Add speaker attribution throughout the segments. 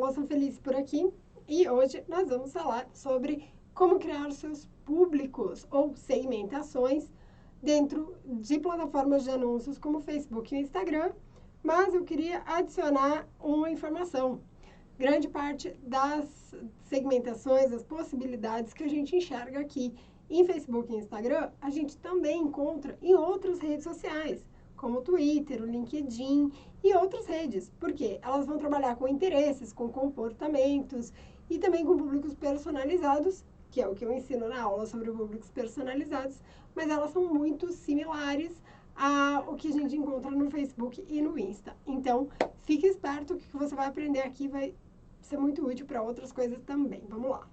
Speaker 1: Moça Feliz por aqui e hoje nós vamos falar sobre como criar seus públicos ou segmentações dentro de plataformas de anúncios como Facebook e Instagram, mas eu queria adicionar uma informação. Grande parte das segmentações, das possibilidades que a gente enxerga aqui em Facebook e Instagram, a gente também encontra em outras redes sociais, como o Twitter, o LinkedIn e outras redes, porque elas vão trabalhar com interesses, com comportamentos e também com públicos personalizados, que é o que eu ensino na aula sobre públicos personalizados, mas elas são muito similares ao que a gente encontra no Facebook e no Insta. Então, fique esperto que o que você vai aprender aqui vai ser muito útil para outras coisas também. Vamos lá.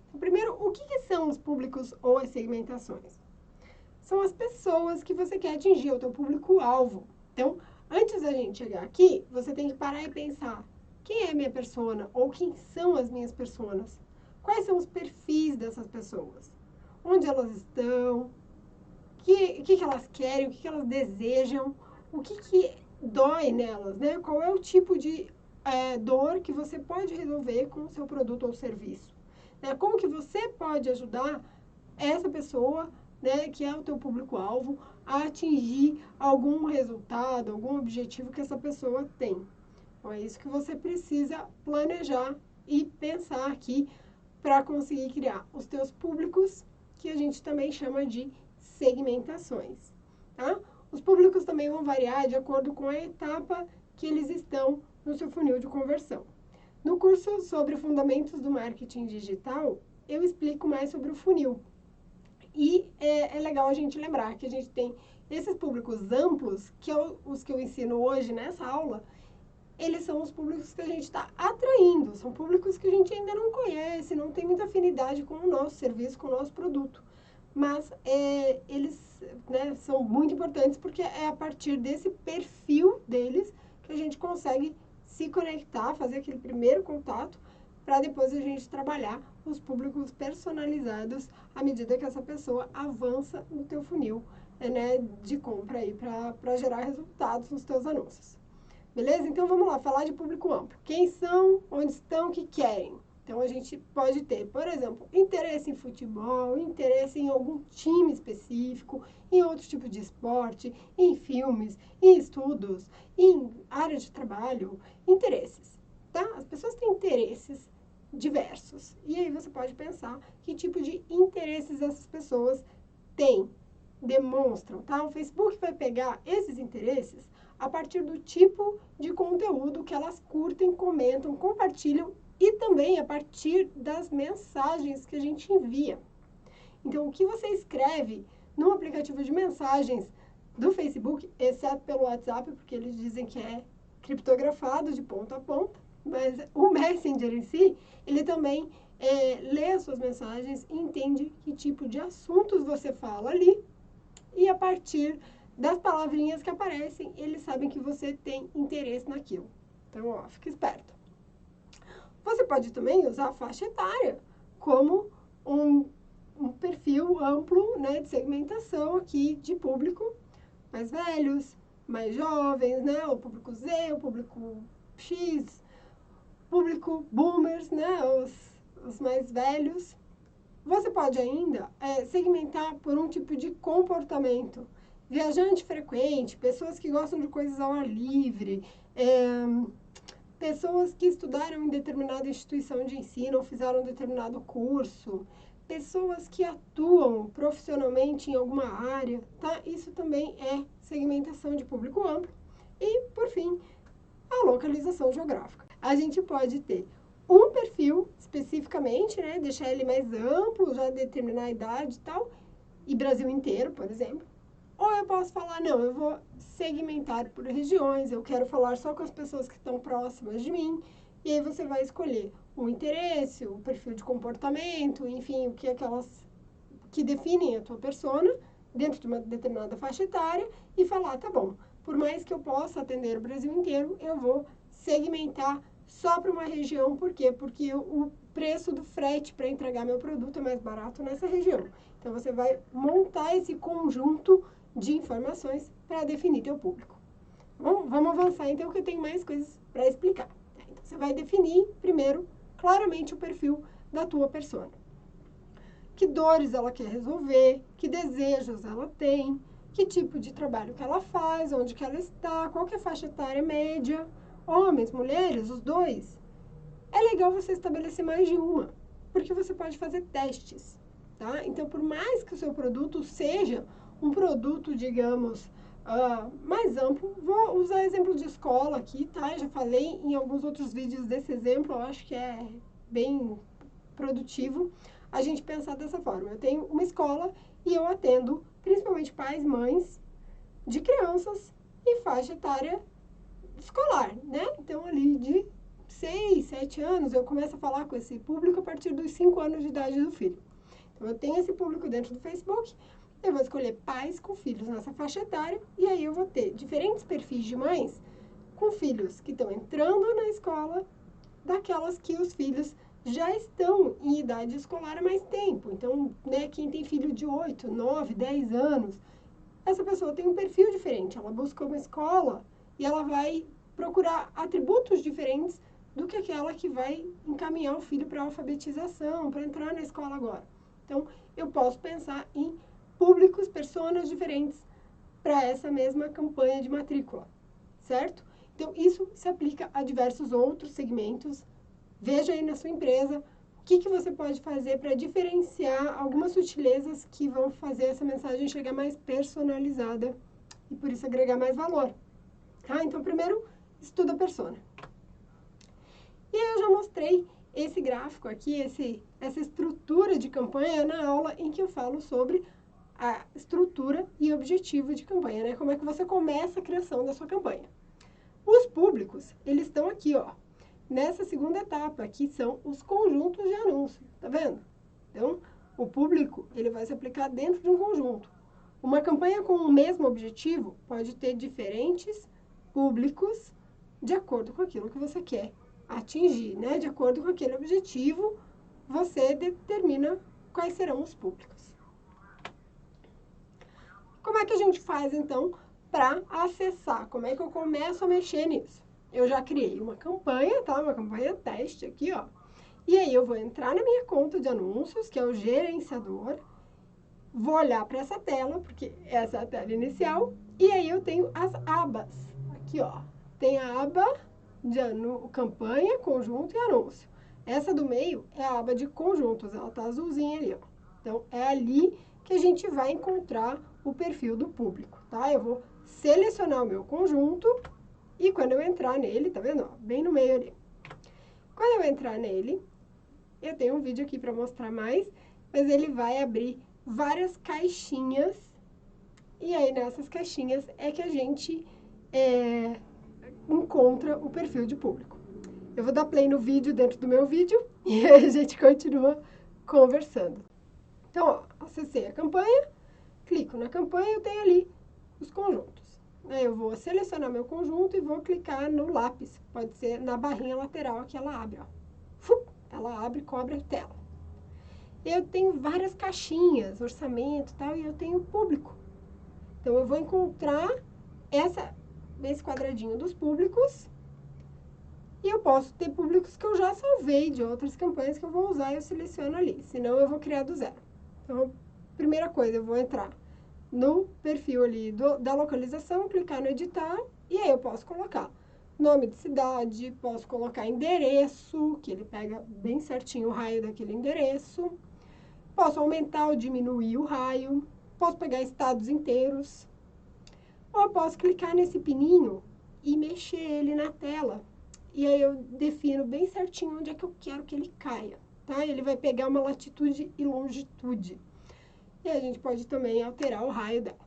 Speaker 1: Então, primeiro, o que são os públicos ou as segmentações? São as pessoas que você quer atingir, o teu público-alvo. Então, antes da gente chegar aqui, você tem que parar e pensar, quem é a minha persona? Ou quem são as minhas personas? Quais são os perfis dessas pessoas? Onde elas estão? O que elas querem? O que elas desejam? O que dói nelas, né? Qual é o tipo de dor que você pode resolver com o seu produto ou serviço? Né? Como que você pode ajudar essa pessoa, né, que é o teu público-alvo, a atingir algum resultado, algum objetivo que essa pessoa tem. Então, é isso que você precisa planejar e pensar aqui para conseguir criar os teus públicos, que a gente também chama de segmentações, tá? Os públicos também vão variar de acordo com a etapa que eles estão no seu funil de conversão. No curso sobre fundamentos do marketing digital, eu explico mais sobre o funil. E é legal a gente lembrar que a gente tem esses públicos amplos, que é os que eu ensino hoje nessa aula, eles são os públicos que a gente está atraindo, são públicos que a gente ainda não conhece, não tem muita afinidade com o nosso serviço, com o nosso produto. Mas eles, né, são muito importantes porque é a partir desse perfil deles que a gente consegue se conectar, fazer aquele primeiro contato, para depois a gente trabalhar os públicos personalizados à medida que essa pessoa avança no teu funil, né, de compra aí para gerar resultados nos teus anúncios. Beleza? Então vamos lá, falar de público amplo. Quem são, onde estão, o que querem? Então a gente pode ter, por exemplo, interesse em futebol, interesse em algum time específico, em outro tipo de esporte, em filmes, em estudos, em área de trabalho, interesses, tá? As pessoas têm interesses diversos. E aí você pode pensar que tipo de interesses essas pessoas têm, demonstram, tá? O Facebook vai pegar esses interesses a partir do tipo de conteúdo que elas curtem, comentam, compartilham e também a partir das mensagens que a gente envia. Então, o que você escreve no aplicativo de mensagens do Facebook, exceto pelo WhatsApp, porque eles dizem que é criptografado de ponta a ponta, mas o Messenger em si, ele também lê as suas mensagens e entende que tipo de assuntos você fala ali e a partir das palavrinhas que aparecem, eles sabem que você tem interesse naquilo. Então, ó, fica esperto. Você pode também usar a faixa etária como um perfil amplo, né, de segmentação aqui de público, mais velhos, mais jovens, né, o público Z, o público X, público boomers, né, os mais velhos. Você pode ainda segmentar por um tipo de comportamento. Viajante frequente, pessoas que gostam de coisas ao ar livre, pessoas que estudaram em determinada instituição de ensino ou fizeram um determinado curso, pessoas que atuam profissionalmente em alguma área, tá? Isso também é segmentação de público amplo. E, por fim, a localização geográfica. A gente pode ter um perfil especificamente, né? Deixar ele mais amplo, já determinar a idade e tal, e Brasil inteiro, por exemplo. Ou eu posso falar, não, eu vou segmentar por regiões, eu quero falar só com as pessoas que estão próximas de mim, e aí você vai escolher o interesse, o perfil de comportamento, enfim, o que aquelas que definem a tua persona dentro de uma determinada faixa etária e falar, tá bom, por mais que eu possa atender o Brasil inteiro, eu vou segmentar só para uma região, por quê? Porque o preço do frete para entregar meu produto é mais barato nessa região. Então, você vai montar esse conjunto de informações para definir teu público. Bom, vamos avançar então, que eu tenho mais coisas para explicar. Você vai definir, primeiro, claramente o perfil da tua persona. Que dores ela quer resolver, que desejos ela tem, que tipo de trabalho que ela faz, onde que ela está, qual que é a faixa etária média, homens, mulheres, os dois. É legal você estabelecer mais de uma, porque você pode fazer testes, tá? Então, por mais que o seu produto seja um produto, digamos, mais amplo, vou usar exemplo de escola aqui, tá? Eu já falei em alguns outros vídeos desse exemplo, eu acho que é bem produtivo a gente pensar dessa forma. Eu tenho uma escola e eu atendo principalmente pais, mães de crianças em faixa etária escolar, né? Então, ali de 6, 7 anos, eu começo a falar com esse público a partir dos 5 anos de idade do filho. Então, eu tenho esse público dentro do Facebook, eu vou escolher pais com filhos nessa faixa etária, e aí eu vou ter diferentes perfis de mães com filhos que estão entrando na escola, daquelas que os filhos já estão em idade escolar há mais tempo. Então, né, quem tem filho de 8, 9, 10 anos, essa pessoa tem um perfil diferente. Ela busca uma escola e ela vai procurar atributos diferentes do que aquela que vai encaminhar o filho para a alfabetização, para entrar na escola agora. Então, eu posso pensar em públicos, personas diferentes para essa mesma campanha de matrícula, certo? Então, isso se aplica a diversos outros segmentos. Veja aí na sua empresa o que você pode fazer para diferenciar algumas sutilezas que vão fazer essa mensagem chegar mais personalizada e, por isso, agregar mais valor. Tá? Então, primeiro, estuda a persona. E aí eu já mostrei esse gráfico aqui, essa estrutura de campanha na aula em que eu falo sobre a estrutura e objetivo de campanha, né? Como é que você começa a criação da sua campanha. Os públicos, eles estão aqui, ó, nessa segunda etapa, que são os conjuntos de anúncios, tá vendo? Então, o público, ele vai se aplicar dentro de um conjunto. Uma campanha com o mesmo objetivo pode ter diferentes públicos de acordo com aquilo que você quer atingir, né? De acordo com aquele objetivo, você determina quais serão os públicos. Como é que a gente faz, então, para acessar? Como é que eu começo a mexer nisso? Eu já criei uma campanha, tá? Uma campanha teste aqui, ó. E aí eu vou entrar na minha conta de anúncios, que é o gerenciador. Vou olhar para essa tela, porque essa é a tela inicial. E aí eu tenho as abas. Aqui, ó. Tem a aba de campanha, conjunto e anúncio. Essa do meio é a aba de conjuntos. Ela tá azulzinha ali, ó. Então, é ali que a gente vai encontrar o perfil do público, tá? Eu vou selecionar o meu conjunto e quando eu entrar nele, tá vendo? Ó, bem no meio ali. Quando eu entrar nele, eu tenho um vídeo aqui para mostrar mais, mas ele vai abrir várias caixinhas e aí nessas caixinhas é que a gente encontra o perfil de público. Eu vou dar play no vídeo dentro do meu vídeo e aí a gente continua conversando. Então, ó, acessei a campanha, clico na campanha e eu tenho ali os conjuntos. Aí eu vou selecionar meu conjunto e vou clicar no lápis. Pode ser na barrinha lateral que ela abre, ó. Ela abre e cobre a tela. Eu tenho várias caixinhas, orçamento e tal, e eu tenho público. Então, eu vou encontrar esse quadradinho dos públicos e eu posso ter públicos que eu já salvei de outras campanhas que eu vou usar e eu seleciono ali. Senão, eu vou criar do zero. Então, primeira coisa, eu vou entrar no perfil ali da localização, clicar no editar, e aí eu posso colocar nome de cidade, posso colocar endereço, que ele pega bem certinho o raio daquele endereço, posso aumentar ou diminuir o raio, posso pegar estados inteiros, ou eu posso clicar nesse pininho e mexer ele na tela, e aí eu defino bem certinho onde é que eu quero que ele caia, tá? Ele vai pegar uma latitude e longitude. E a gente pode também alterar o raio dela.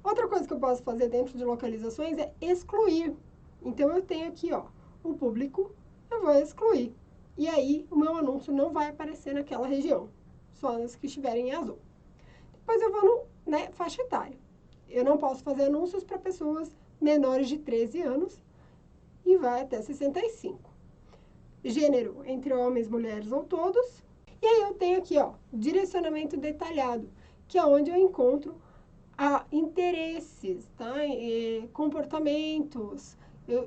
Speaker 1: Outra coisa que eu posso fazer dentro de localizações é excluir. Então, eu tenho aqui, ó, o público, eu vou excluir. E aí, o meu anúncio não vai aparecer naquela região, só nas que estiverem em azul. Depois eu vou no, faixa etária. Eu não posso fazer anúncios para pessoas menores de 13 anos e vai até 65. Gênero, entre homens, mulheres ou todos. E aí eu tenho aqui, ó, direcionamento detalhado, que é onde eu encontro interesses, tá? Comportamentos,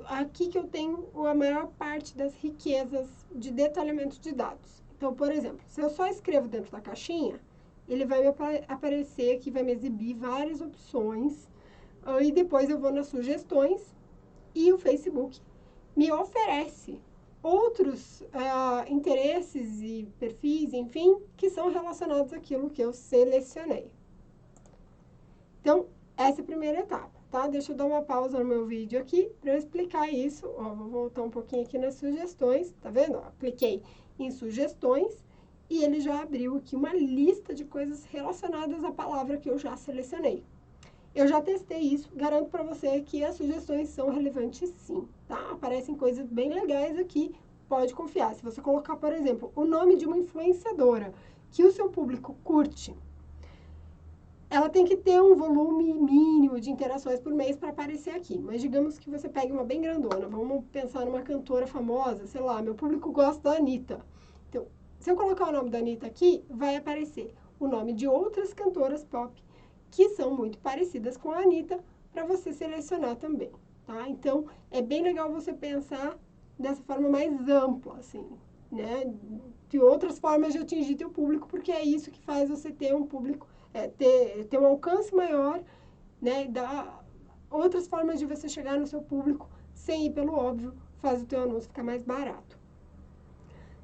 Speaker 1: Aqui que eu tenho a maior parte das riquezas de detalhamento de dados. Então, por exemplo, se eu só escrevo dentro da caixinha, ele vai me aparecer aqui, vai me exibir várias opções, e depois eu vou nas sugestões e o Facebook me oferece outros interesses e perfis, enfim, que são relacionados àquilo que eu selecionei. Então, essa é a primeira etapa, tá? Deixa eu dar uma pausa no meu vídeo aqui para eu explicar isso. Ó, vou voltar um pouquinho aqui nas sugestões, tá vendo? Ó, cliquei em sugestões e ele já abriu aqui uma lista de coisas relacionadas à palavra que eu já selecionei. Eu já testei isso, garanto para você que as sugestões são relevantes sim, tá? Aparecem coisas bem legais aqui, pode confiar. Se você colocar, por exemplo, o nome de uma influenciadora que o seu público curte, ela tem que ter um volume mínimo de interações por mês para aparecer aqui. Mas digamos que você pegue uma bem grandona, vamos pensar numa cantora famosa, sei lá, meu público gosta da Anitta. Então, se eu colocar o nome da Anitta aqui, vai aparecer o nome de outras cantoras pop que são muito parecidas com a Anitta, para você selecionar também, tá? Então, é bem legal você pensar dessa forma mais ampla, assim, né? De outras formas de atingir teu público, porque é isso que faz você ter um público, ter um alcance maior, né? Outras formas de você chegar no seu público sem ir pelo óbvio, faz o teu anúncio ficar mais barato.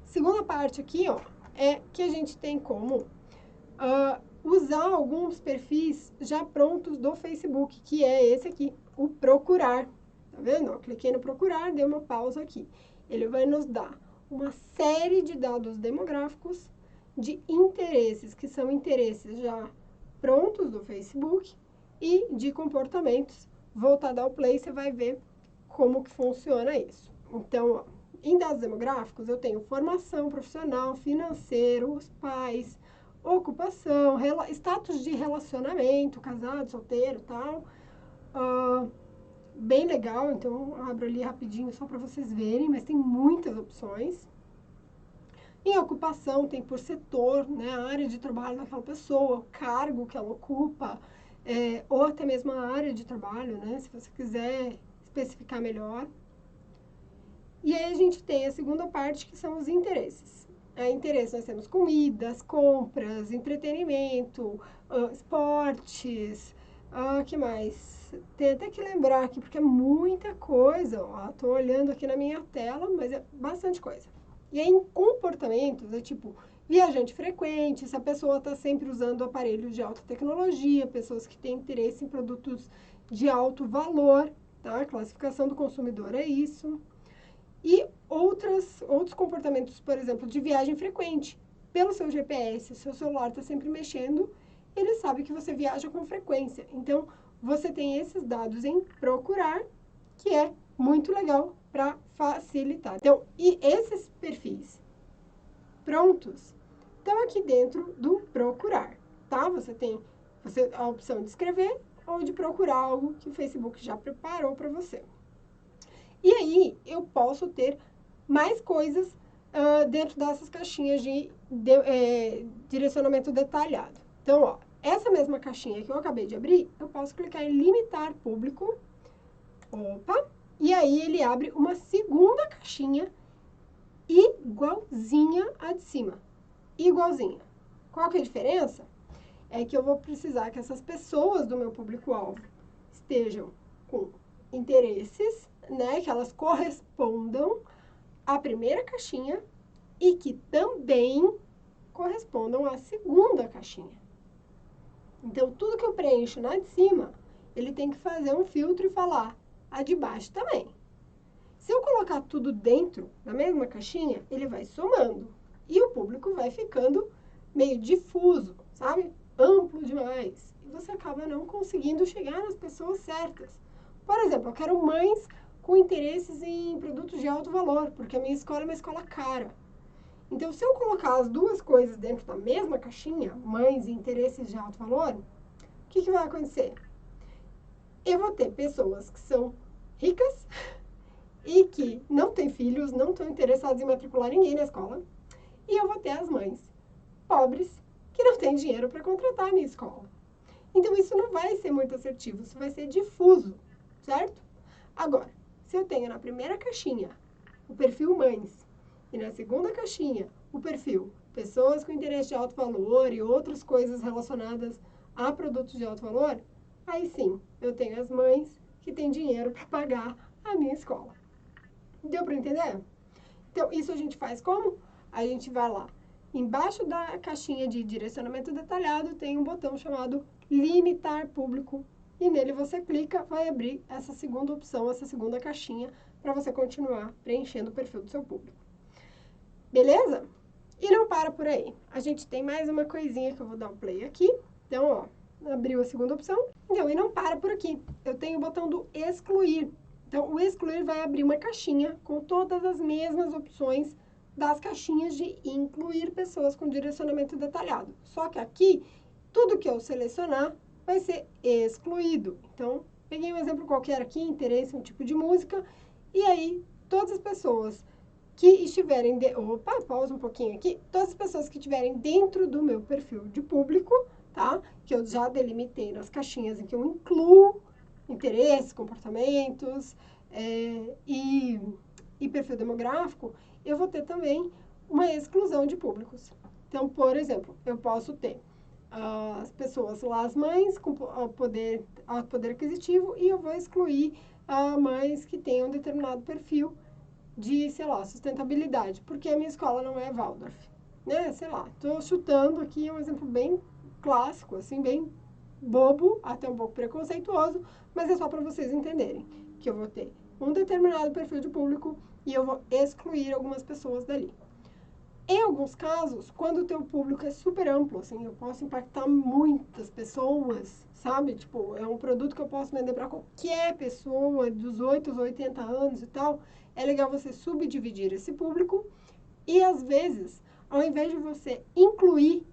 Speaker 1: Segunda parte aqui, ó, é que a gente tem como usar alguns perfis já prontos do Facebook, que é esse aqui, o procurar. Tá vendo? Ó, cliquei no procurar, dei uma pausa aqui. Ele vai nos dar uma série de dados demográficos de interesses, que são interesses já prontos do Facebook, e de comportamentos. Voltado ao Play, você vai ver como que funciona isso. Então, ó, em dados demográficos, eu tenho formação profissional, financeiro, os pais, ocupação, status de relacionamento, casado, solteiro, tal. Bem legal, então abro ali rapidinho só para vocês verem, mas tem muitas opções. Em ocupação tem por setor, né, a área de trabalho daquela pessoa, o cargo que ela ocupa, ou até mesmo a área de trabalho, né, se você quiser especificar melhor. E aí a gente tem a segunda parte, que são os interesses. Interesse, nós temos comidas, compras, entretenimento, esportes, que mais? Tem até que lembrar aqui, porque é muita coisa, ó, tô olhando aqui na minha tela, mas é bastante coisa. E aí em comportamentos, é tipo, viajante frequente, se a pessoa está sempre usando aparelhos de alta tecnologia, pessoas que têm interesse em produtos de alto valor, tá? A classificação do consumidor é isso. E outros comportamentos, por exemplo, de viagem frequente. Pelo seu GPS, seu celular está sempre mexendo, ele sabe que você viaja com frequência. Então, você tem esses dados em procurar, que é muito legal para facilitar. Então, e esses perfis prontos estão aqui dentro do procurar, tá? Você tem a opção de escrever ou de procurar algo que o Facebook já preparou para você. E aí, eu posso ter mais coisas dentro dessas caixinhas de direcionamento detalhado. Então, ó, essa mesma caixinha que eu acabei de abrir, eu posso clicar em limitar público. Opa! E aí, ele abre uma segunda caixinha igualzinha à de cima. Igualzinha. Qual que é a diferença? É que eu vou precisar que essas pessoas do meu público-alvo estejam com interesses, né, que elas correspondam à primeira caixinha e que também correspondam à segunda caixinha. Então, tudo que eu preencho na de cima, ele tem que fazer um filtro e falar a de baixo também. Se eu colocar tudo dentro da mesma caixinha, ele vai somando e o público vai ficando meio difuso, sabe? Amplo demais. E você acaba não conseguindo chegar nas pessoas certas. Por exemplo, eu quero mães com interesses em produtos de alto valor, porque a minha escola é uma escola cara. Então, se eu colocar as duas coisas dentro da mesma caixinha, mães e interesses de alto valor, o que vai acontecer? Eu vou ter pessoas que são ricas e que não têm filhos, não estão interessadas em matricular ninguém na escola, e eu vou ter as mães pobres que não têm dinheiro para contratar a minha escola. Então, isso não vai ser muito assertivo, isso vai ser difuso, certo? Agora, se Se eu tenho na primeira caixinha o perfil mães e na segunda caixinha o perfil pessoas com interesse de alto valor e outras coisas relacionadas a produtos de alto valor, aí sim, eu tenho as mães que têm dinheiro para pagar a minha escola. Deu para entender? Então, isso a gente faz como? A gente vai lá. Embaixo da caixinha de direcionamento detalhado tem um botão chamado limitar público e nele você clica, vai abrir essa segunda opção, essa segunda caixinha para você continuar preenchendo o perfil do seu público. Beleza? E não para por aí. A gente tem mais uma coisinha que eu vou dar um play aqui. Então, ó, abriu a segunda opção. Então, e não para por aqui. Eu tenho o botão do excluir. Então, o excluir vai abrir uma caixinha com todas as mesmas opções das caixinhas de incluir pessoas com direcionamento detalhado. Só que aqui, tudo que eu selecionar vai ser excluído. Então, peguei um exemplo qualquer aqui, interesse, um tipo de música, e aí todas as pessoas que estiverem... Opa, pausa um pouquinho aqui. Todas as pessoas que estiverem dentro do meu perfil de público, tá? Que eu já delimitei nas caixinhas em que eu incluo interesses, comportamentos e perfil demográfico, eu vou ter também uma exclusão de públicos. Então, por exemplo, eu posso ter as pessoas lá, as mães com poder aquisitivo, e eu vou excluir mães que tenham um determinado perfil de, sei lá, sustentabilidade, porque a minha escola não é Waldorf, né? Sei lá, tô chutando aqui um exemplo bem clássico, assim, bem bobo, até um pouco preconceituoso, mas é só para vocês entenderem que eu vou ter um determinado perfil de público e eu vou excluir algumas pessoas dali. Em alguns casos, quando o teu público é super amplo, assim, eu posso impactar muitas pessoas, sabe? Tipo, é um produto que eu posso vender para qualquer pessoa, dos 8 aos 80 anos e tal, é legal você subdividir esse público e, às vezes, ao invés de você incluir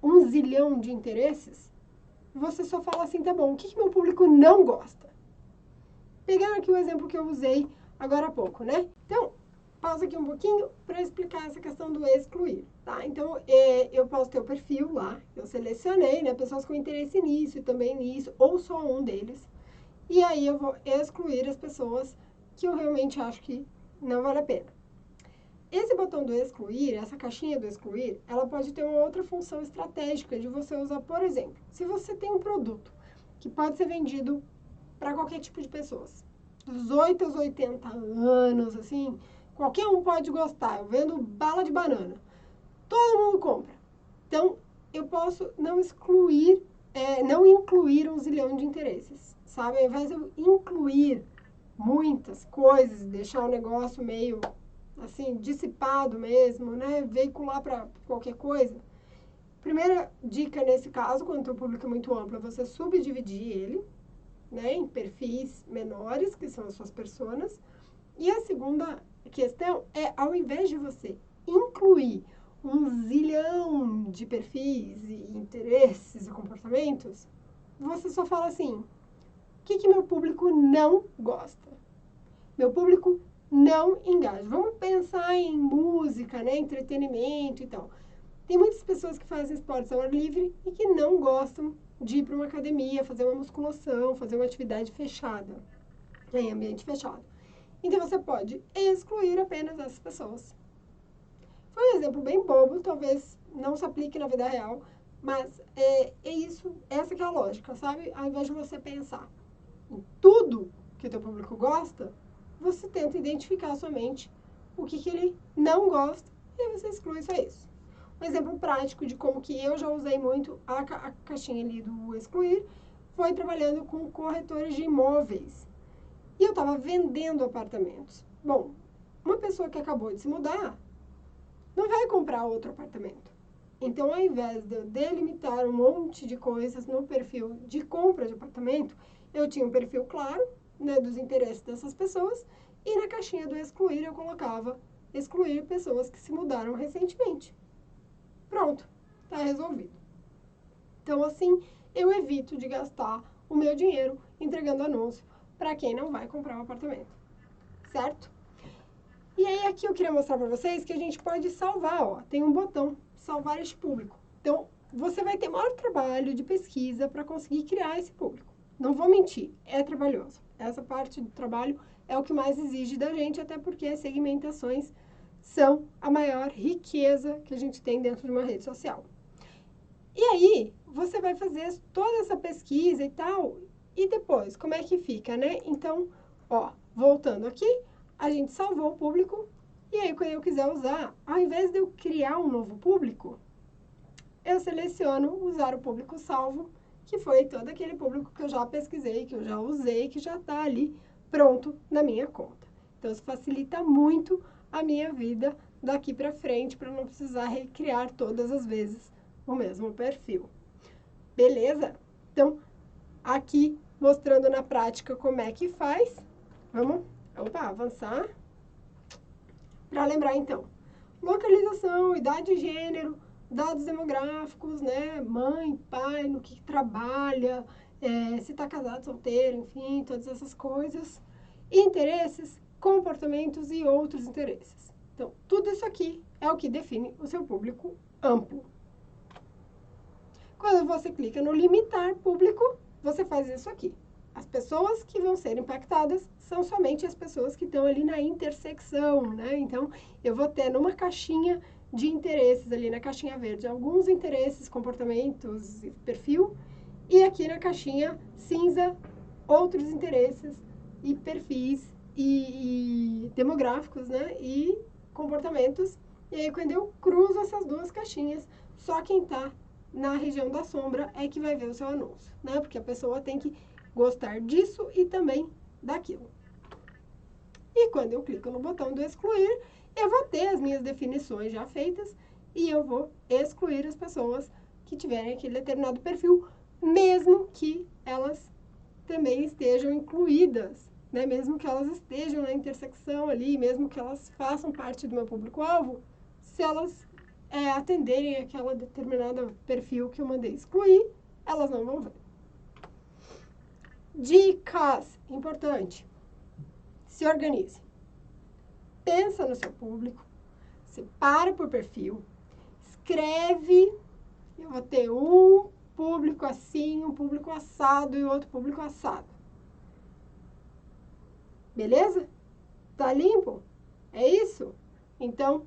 Speaker 1: um zilhão de interesses, você só fala assim, tá bom, o que meu público não gosta? Pegando aqui o exemplo que eu usei agora há pouco, né? Então, pausa aqui um pouquinho para explicar essa questão do excluir, tá? Então, eu posso ter o perfil lá, eu selecionei, né, pessoas com interesse nisso e também nisso, ou só um deles, e aí eu vou excluir as pessoas que eu realmente acho que não vale a pena. Esse botão do excluir, essa caixinha do excluir, ela pode ter uma outra função estratégica de você usar, por exemplo, se você tem um produto que pode ser vendido para qualquer tipo de pessoas, dos 8 aos 80 anos, assim, qualquer um pode gostar. Eu vendo bala de banana. Todo mundo compra. Então, eu posso não excluir, não incluir um zilhão de interesses, sabe? Ao invés de eu incluir muitas coisas, deixar o negócio meio, assim, dissipado mesmo, né? Veicular para qualquer coisa. Primeira dica nesse caso, quando o público é muito amplo, é você subdividir ele, né, em perfis menores, que são as suas personas. E a segunda questão é, ao invés de você incluir um zilhão de perfis e interesses e comportamentos, você só fala assim, o que meu público não gosta? Meu público não engaja. Vamos pensar em música, né, entretenimento e tal. Tem muitas pessoas que fazem esportes ao ar livre e que não gostam de ir para uma academia, fazer uma musculação, fazer uma atividade fechada, em ambiente fechado. Então, você pode excluir apenas essas pessoas. Foi um exemplo bem bobo, talvez não se aplique na vida real, mas é isso, essa que é a lógica, sabe? Ao invés de você pensar em tudo que o teu público gosta, você tenta identificar somente o que ele não gosta e você exclui só isso. Um exemplo prático de como que eu já usei muito a caixinha ali do excluir foi trabalhando com corretores de imóveis. E eu estava vendendo apartamentos. Bom, uma pessoa que acabou de se mudar não vai comprar outro apartamento. Então, ao invés de eu delimitar um monte de coisas no perfil de compra de apartamento, eu tinha um perfil claro, né, dos interesses dessas pessoas, e na caixinha do excluir eu colocava excluir pessoas que se mudaram recentemente. Pronto, está resolvido. Então, assim, eu evito de gastar o meu dinheiro entregando anúncio para quem não vai comprar um apartamento, certo? E aí, aqui eu queria mostrar para vocês que a gente pode salvar, ó, tem um botão, salvar este público. Então, você vai ter maior trabalho de pesquisa para conseguir criar esse público. Não vou mentir, é trabalhoso. Essa parte do trabalho é o que mais exige da gente, até porque as segmentações são a maior riqueza que a gente tem dentro de uma rede social. E aí, você vai fazer toda essa pesquisa e tal, e depois, como é que fica, né? Então, ó, voltando aqui, a gente salvou o público, e aí quando eu quiser usar, ao invés de eu criar um novo público, eu seleciono usar o público salvo, que foi todo aquele público que eu já pesquisei, que eu já usei, que já está ali pronto na minha conta. Então, isso facilita muito a minha vida daqui para frente, para não precisar recriar todas as vezes o mesmo perfil. Beleza? Então, aqui mostrando na prática como é que faz. Vamos, avançar. Para lembrar, então, localização, idade e gênero, dados demográficos, né? Mãe, pai, no que trabalha, se está casado, solteiro, enfim, todas essas coisas. Interesses, comportamentos e outros interesses. Então, tudo isso aqui é o que define o seu público amplo. Quando você clica no limitar público, você faz isso aqui. As pessoas que vão ser impactadas são somente as pessoas que estão ali na intersecção, né? Então, eu vou ter numa caixinha de interesses ali, na caixinha verde, alguns interesses, comportamentos e perfil, e aqui na caixinha cinza, outros interesses e perfis e demográficos, né? E comportamentos. E aí, quando eu cruzo essas duas caixinhas, só quem está na região da sombra é que vai ver o seu anúncio, né? Porque a pessoa tem que gostar disso e também daquilo. E quando eu clico no botão do excluir, eu vou ter as minhas definições já feitas e eu vou excluir as pessoas que tiverem aquele determinado perfil, mesmo que elas também estejam incluídas, né? Mesmo que elas estejam na intersecção ali, mesmo que elas façam parte do meu público-alvo, se elas atenderem aquela determinada perfil que eu mandei excluir, elas não vão ver. Dicas, importante. Se organize. Pensa no seu público, separa por perfil, escreve, eu vou ter um público assim, um público assado e outro público assado. Beleza? Tá limpo? É isso? Então,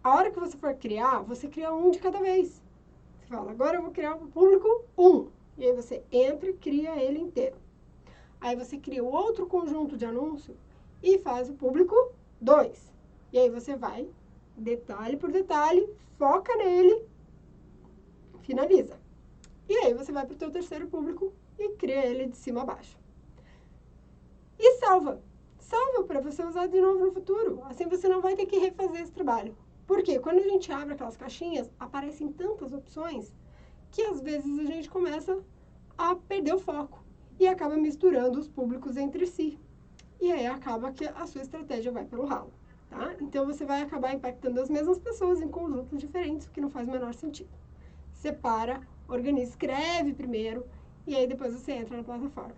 Speaker 1: a hora que você for criar, você cria um de cada vez. Você fala, agora eu vou criar o público 1. E aí você entra e cria ele inteiro. Aí você cria o outro conjunto de anúncio e faz o público 2. E aí você vai, detalhe por detalhe, foca nele, finaliza. E aí você vai para o teu terceiro público e cria ele de cima a baixo. E salva. Salva para você usar de novo no futuro. Assim você não vai ter que refazer esse trabalho. Porque quando a gente abre aquelas caixinhas, aparecem tantas opções que às vezes a gente começa a perder o foco e acaba misturando os públicos entre si. E aí acaba que a sua estratégia vai pelo ralo, tá? Então você vai acabar impactando as mesmas pessoas em conjuntos diferentes, o que não faz o menor sentido. Separa, organiza, escreve primeiro e aí depois você entra na plataforma.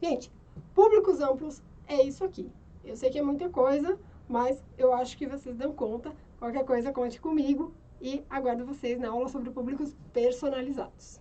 Speaker 1: Gente, públicos amplos é isso aqui. Eu sei que é muita coisa, mas eu acho que vocês dão conta. Qualquer coisa, conte comigo e aguardo vocês na aula sobre públicos personalizados.